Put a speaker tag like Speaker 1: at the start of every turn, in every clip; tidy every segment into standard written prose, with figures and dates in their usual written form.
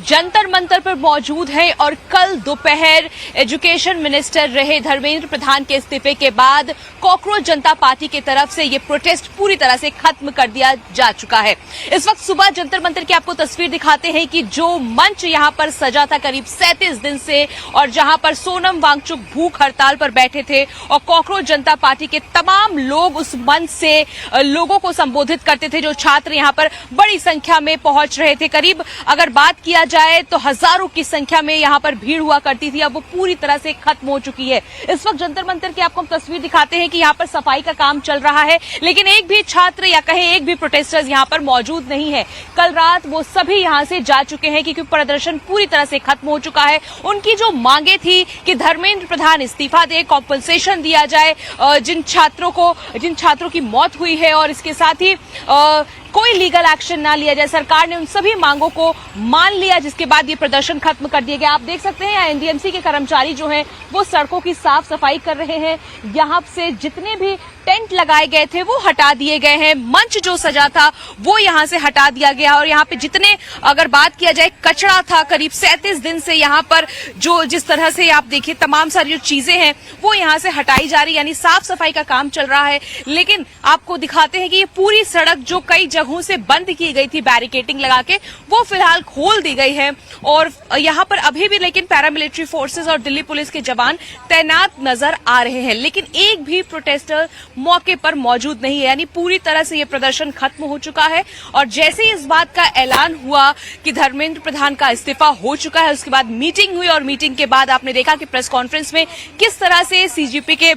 Speaker 1: जंतर मंतर पर मौजूद हैं और कल दोपहर एजुकेशन मिनिस्टर रहे धर्मेंद्र प्रधान के इस्तीफे के बाद कॉकरोच जनता पार्टी की तरफ से ये प्रोटेस्ट पूरी तरह से खत्म कर दिया जा चुका है। इस वक्त सुबह जंतर मंतर की आपको तस्वीर दिखाते हैं कि जो मंच यहां पर सजा था करीब 37 दिन से और जहां पर सोनम वांगचुक भूख हड़ताल पर बैठे थे और कॉकरोच जनता पार्टी के तमाम लोग उस मंच से लोगों को संबोधित करते थे। जो छात्र यहां पर बड़ी संख्या में पहुंच रहे थे, करीब अगर बात किया जाए तो हजारों की संख्या में यहां पर भीड़ हुआ करती थी, अब वो पूरी तरह से खत्म हो चुकी है। इस वक्त जंतर मंतर की आपको हम तस्वीर दिखाते हैं कि यहां पर सफाई का काम चल रहा है, लेकिन एक भी छात्र या कहें एक भी प्रोटेस्टर्स यहां पर मौजूद नहीं है। कल रात वो सभी यहां से जा चुके हैं क्योंकि प्रदर्शन पूरी तरह से खत्म हो चुका है। उनकी जो मांगे थी कि धर्मेंद्र प्रधान इस्तीफा दे, कॉम्पनसेशन दिया जाए जिन छात्रों की मौत हुई है और इसके साथ ही कोई लीगल एक्शन ना लिया जाए, सरकार ने उन सभी मांगों को मान लिया, जिसके बाद ये प्रदर्शन खत्म कर दिया गया। आप देख सकते हैं एनडीएमसी के कर्मचारी जो हैं वो सड़कों की साफ सफाई कर रहे हैं। यहां से जितने भी टेंट लगाए गए थे वो हटा दिए गए हैं, मंच जो सजा था वो यहां से हटा दिया गया और यहां पे जितने अगर बात किया जाए कचरा था करीब 37 दिन से यहां पर जो जिस तरह से आप देखिए तमाम सारी जो चीजें हैं वो यहां से हटाई जा रही, यानी साफ सफाई का काम चल रहा है। लेकिन आपको दिखाते हैं कि ये पूरी सड़क जो कई जगहों से बंद की गई थी बैरिकेडिंग लगा के, वो फिलहाल खोल दी गई है और यहां पर अभी भी लेकिन पैरामिलिट्री फोर्सेस और दिल्ली पुलिस के जवान तैनात नजर आ रहे हैं, लेकिन एक भी प्रोटेस्टर मौके पर मौजूद नहीं है, यानी पूरी तरह से ये प्रदर्शन खत्म हो चुका है। और जैसे ही इस बात का ऐलान हुआ कि धर्मेंद्र प्रधान का इस्तीफा हो चुका है, उसके बाद मीटिंग हुई और मीटिंग के बाद आपने देखा कि प्रेस कॉन्फ्रेंस में किस तरह से सीजीपी के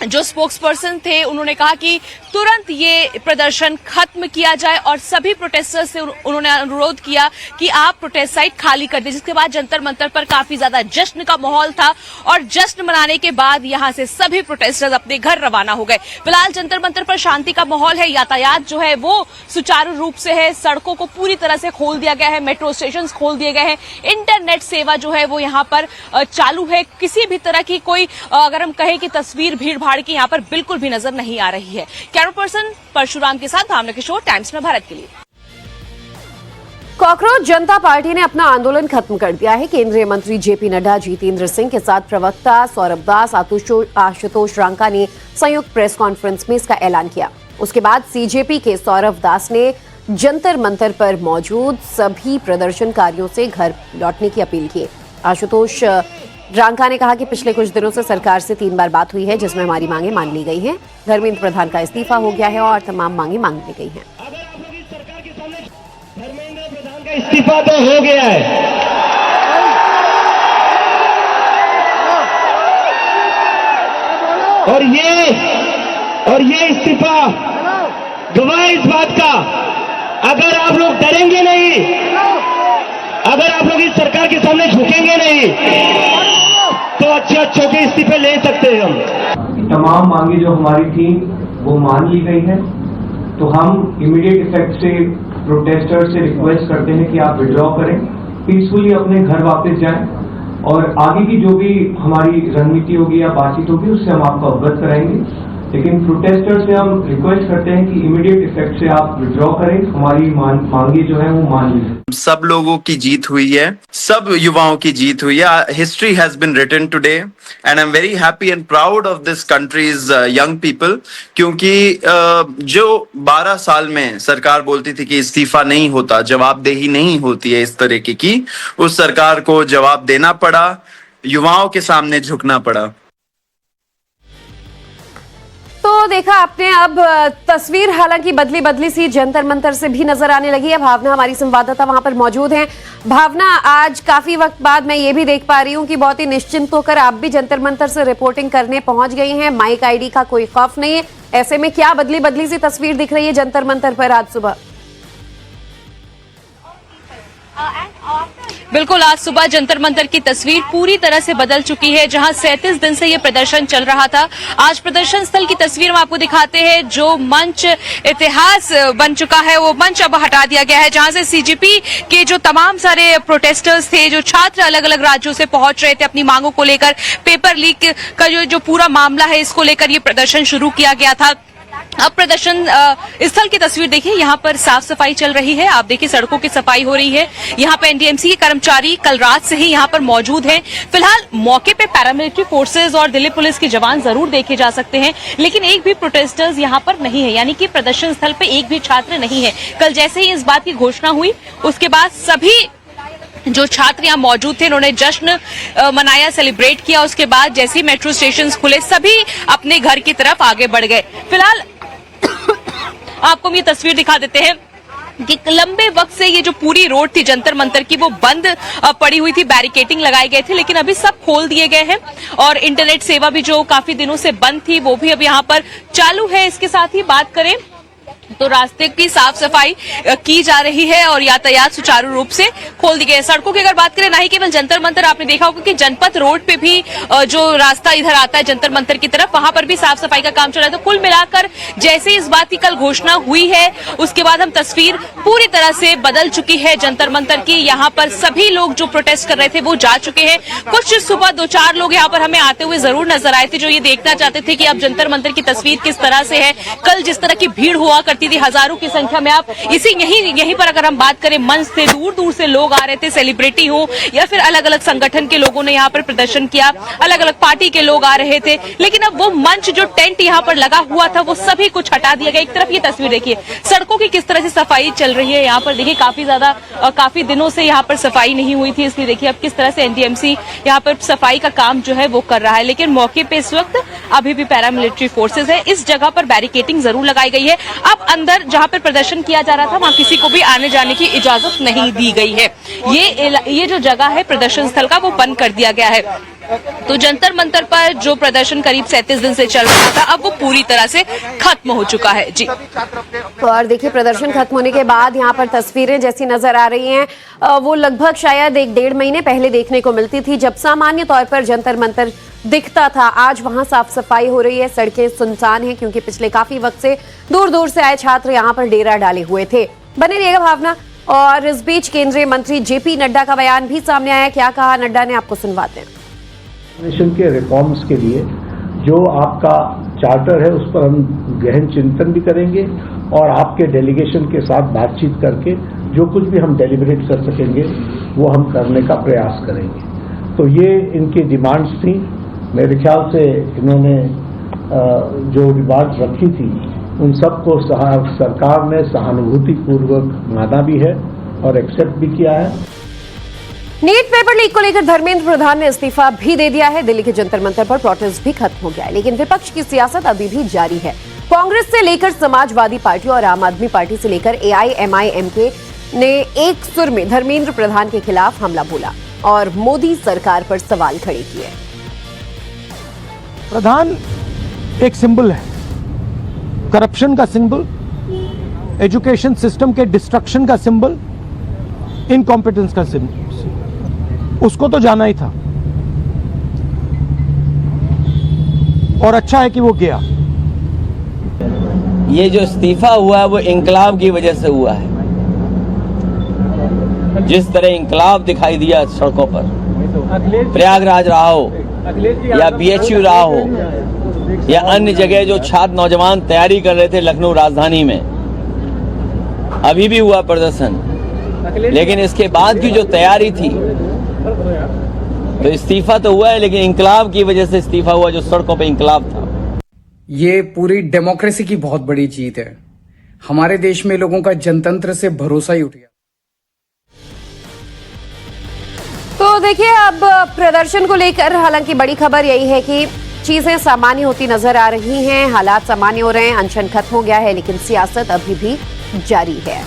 Speaker 1: जो स्पोक्सपर्सन थे उन्होंने कहा कि तुरंत ये प्रदर्शन खत्म किया जाए और सभी प्रोटेस्टर्स से उन्होंने अनुरोध किया कि आप प्रोटेस्ट साइट खाली कर दें, जिसके बाद जंतर मंतर पर काफी ज्यादा जश्न का माहौल था और जश्न मनाने के बाद यहां से सभी प्रोटेस्टर्स अपने घर रवाना हो गए। फिलहाल जंतर मंतर पर शांति का माहौल है, यातायात जो है वो सुचारू रूप से है, सड़कों को पूरी तरह से खोल दिया गया है, मेट्रो स्टेशन खोल दिए गए हैं, इंटरनेट सेवा जो है वो यहाँ पर चालू है। किसी भी तरह की कोई अगर हम कहें कि तस्वीर भीड़ की यहां पर बिल्कुल भी नजर नहीं आ रही है। कैमरा पर्सन परशुराम के साथ भावना किशोर, टाइम्स में भारत के लिए।
Speaker 2: कॉकरोच जनता पार्टी ने अपना आंदोलन खत्म कर दिया है। केंद्रीय मंत्री जेपी नड्डा, जितेंद्र सिंह के साथ प्रवक्ता सौरभ दास, आशुतोष रांका ने संयुक्त प्रेस कॉन्फ्रेंस में इसका ऐलान किया। उसके बाद सीजेपी के सौरभ दास ने जंतर मंतर पर मौजूद सभी प्रदर्शनकारियों से घर लौटने की अपील की। आशुतोष रांका ने कहा कि पिछले कुछ दिनों से सरकार से 3 बार बात हुई है जिसमें हमारी मांगे मान ली गई हैं। धर्मेंद्र प्रधान का इस्तीफा हो गया है और तमाम मांगे मांग ली गई हैं।
Speaker 3: धर्मेंद्र प्रधान का इस्तीफा तो हो गया है, और ये इस्तीफा गवाह इस बात का, अगर आप लोग डरेंगे नहीं, अगर आप लोग इस सरकार के सामने झुकेंगे नहीं तो अच्छे के इस्तीफे ले सकते हैं हम।
Speaker 4: तमाम मांगे जो हमारी थी वो मान ली गई है, तो हम इमीडिएट इफेक्ट से प्रोटेस्टर से रिक्वेस्ट करते हैं कि आप विड्रॉ करें, पीसफुली अपने घर वापस जाएं और आगे की जो भी हमारी रणनीति होगी या बातचीत होगी उससे हम आपको अवगत कराएंगे। लेकिन प्रोटेस्टर से हम रिक्वेस्ट करते हैं कि इमीडिएट इफेक्ट से आप विड्रॉ करें, हमारी मांगे जो है वो मान लीजिए।
Speaker 5: सब लोगों की जीत हुई है, सब युवाओं की जीत हुई है। History has been written today and I am very happy and proud of this country's young people, क्योंकि जो 12 साल में सरकार बोलती थी कि इस्तीफा नहीं होता, जवाबदेही नहीं होती है इस तरीके की, उस सरकार को जवाब देना पड़ा, युवाओं के सामने झुकना पड़ा।
Speaker 2: तो देखा आपने, अब तस्वीर हालांकि बदली सी जंतर मंतर से भी नजर आने लगी है। भावना हमारी संवाददाता वहां पर मौजूद हैं। भावना, आज काफी वक्त बाद मैं ये भी देख पा रही हूं कि बहुत ही निश्चिंत होकर आप भी जंतर मंतर से रिपोर्टिंग करने पहुंच गई हैं। माइक आईडी का कोई खौफ नहीं है, ऐसे में क्या बदली सी तस्वीर दिख रही है जंतर मंतर पर आज सुबह?
Speaker 1: बिल्कुल, आज सुबह जंतर मंतर की तस्वीर पूरी तरह से बदल चुकी है। जहां 37 दिन से ये प्रदर्शन चल रहा था, आज प्रदर्शन स्थल की तस्वीर हम आपको दिखाते हैं। जो मंच इतिहास बन चुका है वो मंच अब हटा दिया गया है, जहां से सीजीपी के जो तमाम सारे प्रोटेस्टर्स थे, जो छात्र अलग अलग राज्यों से पहुंच रहे थे अपनी मांगों को लेकर, पेपर लीक का जो पूरा मामला है इसको लेकर ये प्रदर्शन शुरू किया गया था। अब प्रदर्शन स्थल की तस्वीर देखिए, यहाँ पर साफ सफाई चल रही है। आप देखिए सड़कों की सफाई हो रही है। यहाँ पे एनडीएमसी के कर्मचारी कल रात से ही यहाँ पर मौजूद हैं। फिलहाल मौके पे पैरामिलिट्री फोर्सेज और दिल्ली पुलिस के जवान जरूर देखे जा सकते हैं, लेकिन एक भी प्रोटेस्टर्स यहाँ पर नहीं है, यानी कि प्रदर्शन स्थल पे एक भी छात्र नहीं है। कल जैसे ही इस बात की घोषणा हुई उसके बाद सभी जो छात्र यहाँ मौजूद थे उन्होंने जश्न मनाया, सेलिब्रेट किया। उसके बाद जैसे ही मेट्रो स्टेशन खुले सभी अपने घर की तरफ आगे बढ़ गए। फिलहाल आपको हम ये तस्वीर दिखा देते हैं कि लंबे वक्त से ये जो पूरी रोड थी जंतर मंतर की वो बंद पड़ी हुई थी, बैरिकेटिंग लगाए गए थे, लेकिन अभी सब खोल दिए गए हैं और इंटरनेट सेवा भी जो काफी दिनों से बंद थी वो भी अब यहाँ पर चालू है। इसके साथ ही बात करें तो रास्ते की साफ सफाई की जा रही है और यातायात सुचारू रूप से खोल दी गई है। सड़कों की अगर बात करें, ना ही केवल जंतर मंतर, आपने देखा होगा कि जनपथ रोड पे भी जो रास्ता इधर आता है जंतर मंतर की तरफ, वहां पर भी साफ सफाई का काम चल रहा है। तो कुल मिलाकर जैसे इस बात की कल घोषणा हुई है उसके बाद हम तस्वीर पूरी तरह से बदल चुकी है जंतर मंतर की। यहाँ पर सभी लोग जो प्रोटेस्ट कर रहे थे वो जा चुके हैं। कुछ सुबह 2-4 लोग यहाँ पर हमें आते हुए जरूर नजर आए थे, जो ये देखना चाहते थे कि अब जंतर मंतर की तस्वीर किस तरह से है। कल जिस तरह की भीड़ हुआ करती थी हजारों की संख्या में, आप यहीं पर अगर हम बात करें, मंच से दूर दूर से लोग आ रहे थे, सेलिब्रिटी हो या फिर अलग अलग संगठन के लोगों ने यहाँ पर प्रदर्शन किया, अलग अलग पार्टी के लोग आ रहे थे। लेकिन अब वो मंच जो टेंट यहाँ पर लगा हुआ था वो सभी कुछ हटा दिया गया। एक तरफ ये तस्वीर देखिए सड़कों की किस तरह से सफाई चल रही है। यहाँ पर देखिए काफी दिनों से यहाँ पर सफाई नहीं हुई थी, इसलिए देखिए अब किस तरह से एनडीएमसी यहाँ पर सफाई का काम जो है वो कर रहा है। लेकिन मौके पे इस वक्त अभी भी पैरामिलिट्री फोर्सेज है। इस जगह पर बैरिकेटिंग जरूर लगाई गई है। अब अंदर जहाँ पर प्रदर्शन किया जा रहा था वहां किसी को भी आने जाने की इजाजत नहीं दी गई है। ये जो जगह है प्रदर्शन स्थल का वो बंद कर दिया गया है। तो जंतर मंतर पर जो प्रदर्शन करीब 37 दिन से चल रहा था अब वो पूरी तरह से खत्म हो चुका है। जी,
Speaker 2: और देखिए प्रदर्शन खत्म होने के बाद यहाँ पर तस्वीरें जैसी नजर आ रही हैं वो लगभग शायद 1-1.5 महीने पहले देखने को मिलती थी, जब सामान्य तौर पर जंतर मंतर दिखता था। आज वहां साफ सफाई हो रही है, सड़कें सुनसान हैं क्योंकि पिछले काफी वक्त से दूर दूर से आए छात्र यहाँ पर डेरा डाले हुए थे। बने रहिएगा भावना। और इस बीच केंद्रीय मंत्री जेपी नड्डा का बयान भी सामने आया। क्या कहा नड्डा ने, आपको सुनवाते हैं।
Speaker 6: नेशन के रिफॉर्म्स के लिए जो आपका चार्टर है उस पर हम गहन चिंतन भी करेंगे और आपके डेलीगेशन के साथ बातचीत करके जो कुछ भी हम डेलिब्रेट कर सकेंगे वो हम करने का प्रयास करेंगे। तो ये इनकी डिमांड्स थी। मेरे ख्याल से इन्होंने जो डिमांड्स रखी थी उन सबको सरकार ने सहानुभूतिपूर्वक माना भी है और एक्सेप्ट भी किया है।
Speaker 2: नीट पेपर लीक को लेकर धर्मेंद्र प्रधान ने इस्तीफा भी दे दिया है। दिल्ली के जंतर मंतर पर प्रोटेस्ट भी खत्म हो गया है, लेकिन विपक्ष की सियासत अभी भी जारी है। कांग्रेस से लेकर समाजवादी पार्टी और आम आदमी पार्टी से लेकर AIMIMK ने एक सुर में धर्मेंद्र प्रधान के खिलाफ हमला बोला और मोदी सरकार पर सवाल खड़े किए।
Speaker 7: प्रधान एक सिंबल है, करप्शन का सिंबल, एजुकेशन सिस्टम के डिस्ट्रक्शन का सिंबल, इनकॉम्पिटेंस का सिंबल। उसको तो जाना ही था और अच्छा है कि वो गया।
Speaker 8: ये जो इस्तीफा हुआ है वो इंकलाब की वजह से हुआ है। जिस तरह इंकलाब दिखाई दिया सड़कों पर, प्रयागराज रहा हो या BHU रहा हो या अन्य जगह जो छात्र नौजवान तैयारी कर रहे थे लखनऊ राजधानी में, अभी भी हुआ प्रदर्शन, लेकिन इसके बाद की जो तैयारी थी तो इस्तीफा तो हुआ है, लेकिन इंकलाब की वजह से इस्तीफा हुआ, जो सड़कों पे इंकलाब था।
Speaker 9: ये पूरी डेमोक्रेसी की बहुत बड़ी जीत है। हमारे देश में लोगों का जनतंत्र से भरोसा ही उठ गया।
Speaker 2: तो देखिए अब प्रदर्शन को लेकर हालांकि बड़ी खबर यही है कि चीजें सामान्य होती नजर आ रही हैं, हालात सामान्य हो रहे हैं, अनशन खत्म हो गया है, लेकिन सियासत अभी भी जारी है।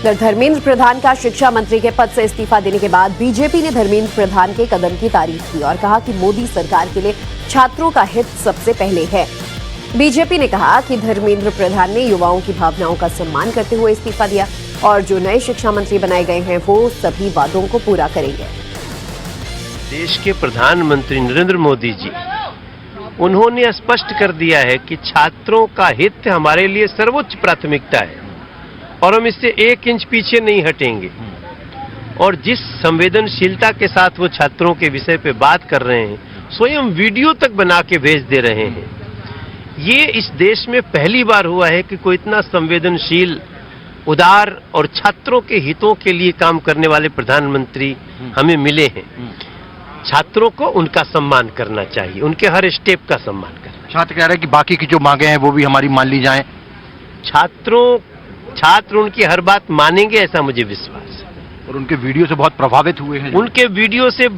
Speaker 2: धर्मेंद्र प्रधान का शिक्षा मंत्री के पद से इस्तीफा देने के बाद बीजेपी ने धर्मेंद्र प्रधान के कदम की तारीफ की और कहा कि मोदी सरकार के लिए छात्रों का हित सबसे पहले है। बीजेपी ने कहा कि धर्मेंद्र प्रधान ने युवाओं की भावनाओं का सम्मान करते हुए इस्तीफा दिया और जो नए शिक्षा मंत्री बनाए गए हैं वो सभी वादों को पूरा करेंगे।
Speaker 10: देश के प्रधानमंत्री नरेंद्र मोदी जी, उन्होंने स्पष्ट कर दिया है कि छात्रों का हित हमारे लिए सर्वोच्च प्राथमिकता है और हम इससे 1 इंच पीछे नहीं हटेंगे। और जिस संवेदनशीलता के साथ वो छात्रों के विषय पे बात कर रहे हैं, स्वयं वीडियो तक बना के भेज दे रहे हैं, ये इस देश में पहली बार हुआ है कि कोई इतना संवेदनशील, उदार और छात्रों के हितों के लिए काम करने वाले प्रधानमंत्री हमें मिले हैं। छात्रों को उनका सम्मान करना चाहिए, उनके हर स्टेप का सम्मान करना।
Speaker 11: छात्र कह रहे हैं कि बाकी की जो मांगे हैं वो भी हमारी मान ली जाएं।
Speaker 10: छात्र उनकी हर बात मानेंगे, ऐसा मुझे विश्वास है।
Speaker 11: और उनके वीडियो से बहुत प्रभावित हुए हैं।
Speaker 10: उनके वीडियो से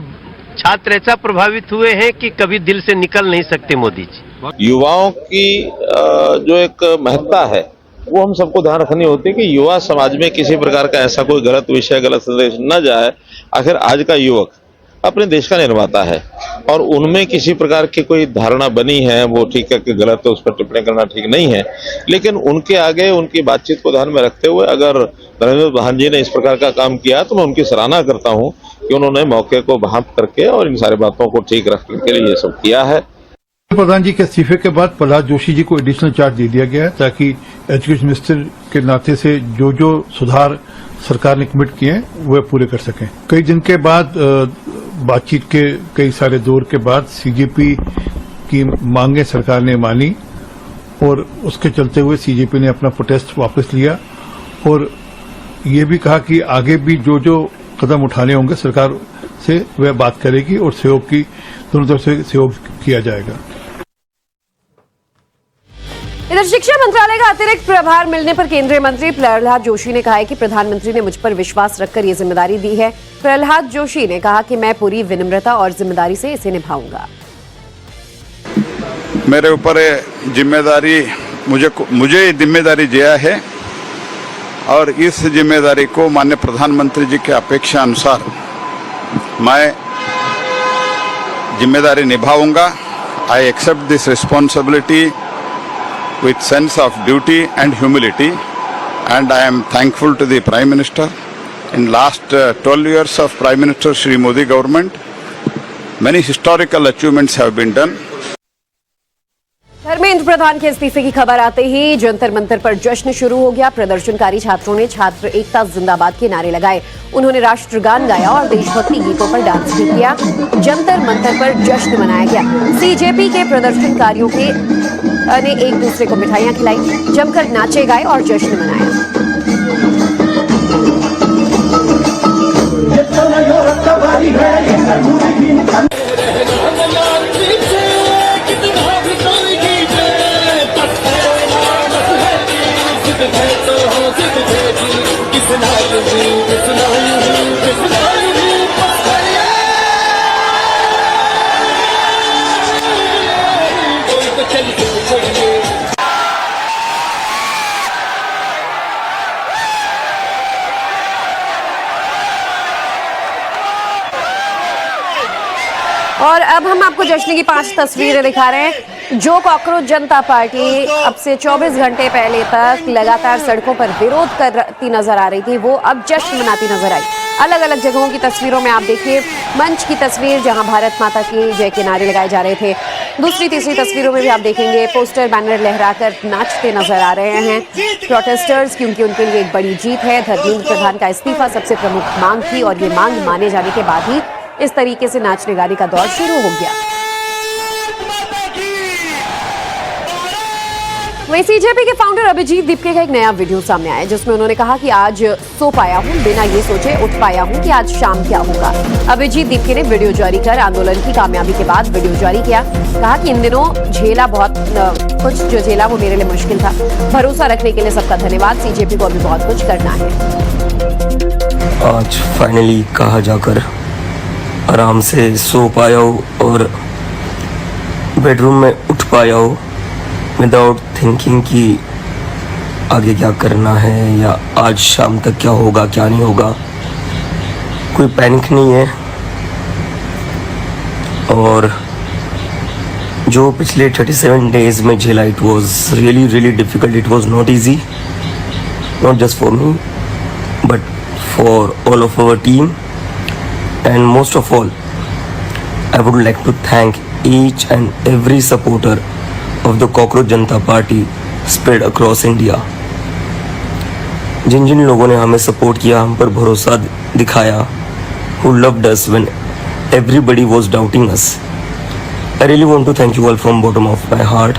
Speaker 10: छात्र ऐसा प्रभावित हुए हैं कि कभी दिल से निकल नहीं सकते मोदी जी।
Speaker 12: युवाओं की जो एक महत्ता है वो हम सबको ध्यान रखनी होती है कि युवा समाज में किसी प्रकार का ऐसा कोई गलत विषय, गलत संदेश न जाए। आखिर आज का युवक अपने देश का निर्माता है और उनमें किसी प्रकार की कोई धारणा बनी है, वो ठीक है कि गलत है, उस पर टिप्पणी करना ठीक नहीं है, लेकिन उनके आगे उनकी बातचीत को ध्यान में रखते हुए अगर नरेंद्र प्रधान जी ने इस प्रकार का काम किया तो मैं उनकी सराहना करता हूं कि उन्होंने मौके को भांप करके और इन सारी बातों को ठीक रखने के लिए ये सब किया है।
Speaker 6: प्रधान जी के इस्तीफे के बाद प्रहलाद जोशी जी को एडिशनल चार्ज दे दिया गया है ताकि एजुकेशन मिनिस्टर के नाते से जो जो सुधार सरकार ने कमिट किए हैं वह पूरे कर सकें। कई दिन के बाद बातचीत के कई सारे दौर के बाद सीजेपी की मांगे सरकार ने मानी और उसके चलते हुए सीजेपी ने अपना प्रोटेस्ट वापस लिया और ये भी कहा कि आगे भी जो जो कदम उठाने होंगे सरकार से वह बात करेगी और सहयोग की दोनों तरफ से सहयोग किया जाएगा।
Speaker 2: इधर शिक्षा मंत्रालय का अतिरिक्त प्रभार मिलने पर केंद्रीय मंत्री प्रहलाद जोशी ने कहा है कि प्रधानमंत्री ने मुझ पर विश्वास रखकर ये जिम्मेदारी दी है। प्रहलाद जोशी ने कहा कि मैं पूरी विनम्रता और जिम्मेदारी से इसे निभाऊंगा।
Speaker 13: मेरे ऊपर जिम्मेदारी मुझे जिम्मेदारी दिया है और इस जिम्मेदारी को माननीय प्रधानमंत्री जी के अपेक्षा अनुसार मैं जिम्मेदारी निभाऊंगा। I accept this responsibility with sense of duty and humility, and I am thankful to the Prime Minister. In last 12 years of Prime Minister Shri Modi government, many historical achievements have been done.
Speaker 2: Dharmendra Pradhan के इस्तीफे की खबर आते ही जंतर मंतर पर जश्न शुरू हो गया। प्रदर्शनकारी छात्रों ने छात्र एकता जिंदाबाद के नारे लगाए। उन्होंने राष्ट्रगान गाया और देशभक्ति गीतों पर डांस भी किया। जंतर मंतर पर जश्न मनाया गया। सीजेपी के प्रदर्शनकारियों ने एक दूसरे को मिठाइयां खिलाई, जमकर नाचे गाए और जश्न मनाया। और अब हम आपको जश्न की 5 तस्वीरें दिखा रहे हैं। जो कॉकरोच जनता पार्टी अब से 24 घंटे पहले तक लगातार सड़कों पर विरोध करती नजर आ रही थी, वो अब जश्न मनाती नजर आई। अलग अलग जगहों की तस्वीरों में आप देखिए मंच की तस्वीर जहां भारत माता की जय के नारे लगाए जा रहे थे। दूसरी तीसरी तस्वीरों में भी आप देखेंगे पोस्टर बैनर लहराकर नाचते नजर आ रहे हैं प्रोटेस्टर्स, क्योंकि उनके लिए एक बड़ी जीत है। धर्मेंद्र प्रधान का इस्तीफा सबसे प्रमुख मांग थी और ये मांग माने जाने के बाद ही इस तरीके से नाचने गाने का दौर शुरू हो गया। वहीं सीजेपी के फाउंडर अभिजीत दीपके का एक नया वीडियो सामने आया जिसमें उन्होंने कहा कि आज सो पाया हूं, बिना ये सोचे उठ पाया हूं कि आज शाम क्या होगा। अभिजीत दीपके ने वीडियो जारी कर आंदोलन की कामयाबी के बाद वीडियो जारी किया। कहा कि इन दिनों झेला कुछ जो झेला वो मेरे लिए मुश्किल था। भरोसा रखने के लिए सबका धन्यवाद। सीजेपी को अभी बहुत कुछ करना है।
Speaker 14: आज फाइनली कहा जाकर आराम से सो पाया हूँ और बेडरूम में उठ पाया हूँ विदाउट थिंकिंग कि आगे क्या करना है या आज शाम तक क्या होगा क्या नहीं होगा। कोई पैनिक नहीं है। और जो पिछले 37 डेज में झेला, it was really difficult. It was not easy, not just for me but for all of our team. And most of all, I would like to thank each and every supporter of the Cockroach Janata Party spread across India. जिन जिन लोगों ने हमें support किया, हम पर भरोसा दिखाया, who loved us when everybody was doubting us. I really want to thank you all from bottom of my heart.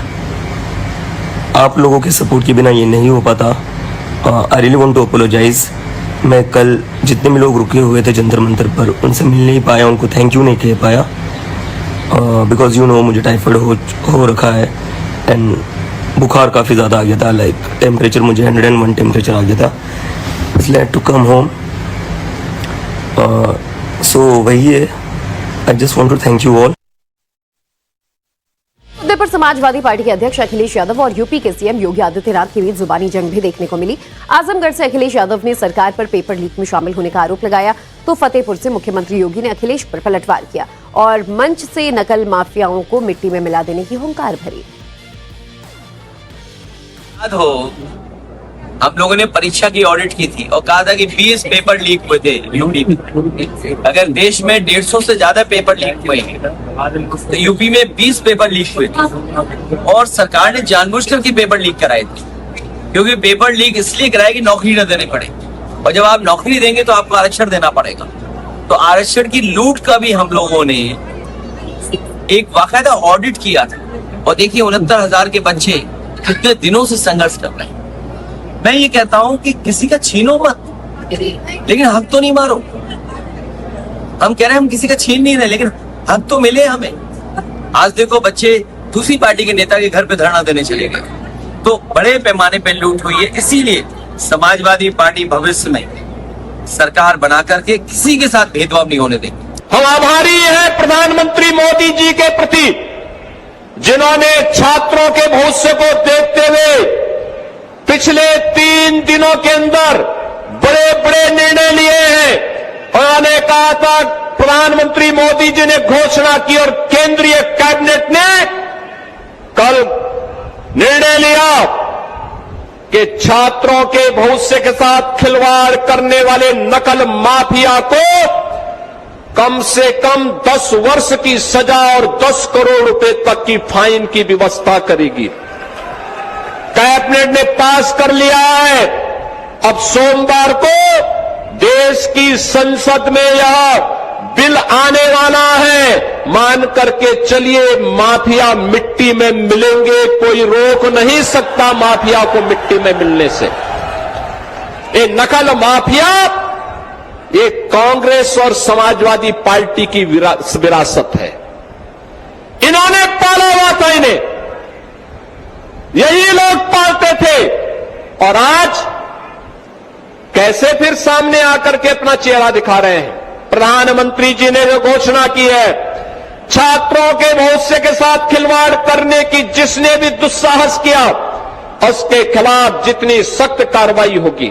Speaker 14: आप लोगों के सपोर्ट के बिना ये नहीं हो पाता। I really want to apologise. मैं कल जितने भी लोग रुके हुए थे जंतर मंतर पर, उनसे मिल नहीं पाया, उनको थैंक यू नहीं कह पाया, बिकॉज यू नो मुझे टाइफाइड हो रखा है एंड बुखार काफ़ी ज़्यादा आ गया था। लाइक टेम्परेचर मुझे 101 टेम्परेचर आ गया था, इसलिए टू कम होम। सो वही है, I just want to thank you all.
Speaker 2: मुद्दे पर समाजवादी पार्टी के अध्यक्ष अखिलेश यादव और यूपी के सीएम योगी आदित्यनाथ के बीच जुबानी जंग भी देखने को मिली। आजमगढ़ से अखिलेश यादव ने सरकार पर पेपर लीक में शामिल होने का आरोप लगाया, तो फतेहपुर से मुख्यमंत्री योगी ने अखिलेश पर पलटवार किया और मंच से नकल माफियाओं को मिट्टी में मिला देने की हुंकार भरी।
Speaker 8: याद हो, हम लोगों ने परीक्षा की ऑडिट की थी और कहा था कि 20 पेपर लीक हुए थे यूपी में। अगर देश में 150 से ज्यादा पेपर लीक हुए तो यूपी में 20 पेपर लीक हुए थे और सरकार ने जानबूझकर के पेपर लीक कराए थे, क्योंकि पेपर लीक इसलिए कराए कि नौकरी न देने पड़े, और जब आप नौकरी देंगे तो आपको आरक्षण देना पड़ेगा। तो आरक्षण की लूट का भी हम लोगों ने एक बाकायदा ऑडिट किया था और देखिए 69,000 के बच्चे कितने दिनों से संघर्ष कर रहे हैं। मैं ये कहता हूं कि किसी का छीनो मत, लेकिन हक तो नहीं मारो। हम कह रहे हैं हम किसी का छीन नहीं रहे, लेकिन हक तो मिले हमें। आज देखो बच्चे दूसरी पार्टी के नेता के घर पे धरना देने चले गए, तो बड़े पैमाने पे लूट हुई है। इसीलिए समाजवादी पार्टी भविष्य में सरकार बना करके किसी के साथ भेदभाव नहीं होने देंगे।
Speaker 15: हम आभारी हैं प्रधानमंत्री मोदी जी के प्रति, जिन्होंने छात्रों के भविष्य को देखते हुए पिछले 3 दिनों के अंदर बड़े बड़े निर्णय लिए हैं। उन्होंने कहा था, प्रधानमंत्री मोदी जी ने घोषणा की और केंद्रीय कैबिनेट ने कल निर्णय लिया कि छात्रों के भविष्य के साथ खिलवाड़ करने वाले नकल माफिया को कम से कम 10 वर्ष की सजा और 10 करोड़ रुपए तक की फाइन की व्यवस्था करेगी। कैबिनेट ने पास कर लिया है। अब सोमवार को देश की संसद में यह बिल आने वाला है। मान करके चलिए, माफिया मिट्टी में मिलेंगे, कोई रोक नहीं सकता माफिया को मिट्टी में मिलने से। ये नकल माफिया ये कांग्रेस और समाजवादी पार्टी की विरासत है। इन्होंने पाला हुआ था, इन्हें यही लोग पालते थे, और आज कैसे फिर सामने आकर के अपना चेहरा दिखा रहे हैं। प्रधानमंत्री जी ने जो घोषणा की है, छात्रों के भविष्य के साथ खिलवाड़ करने की जिसने भी दुस्साहस किया उसके खिलाफ जितनी सख्त कार्रवाई होगी।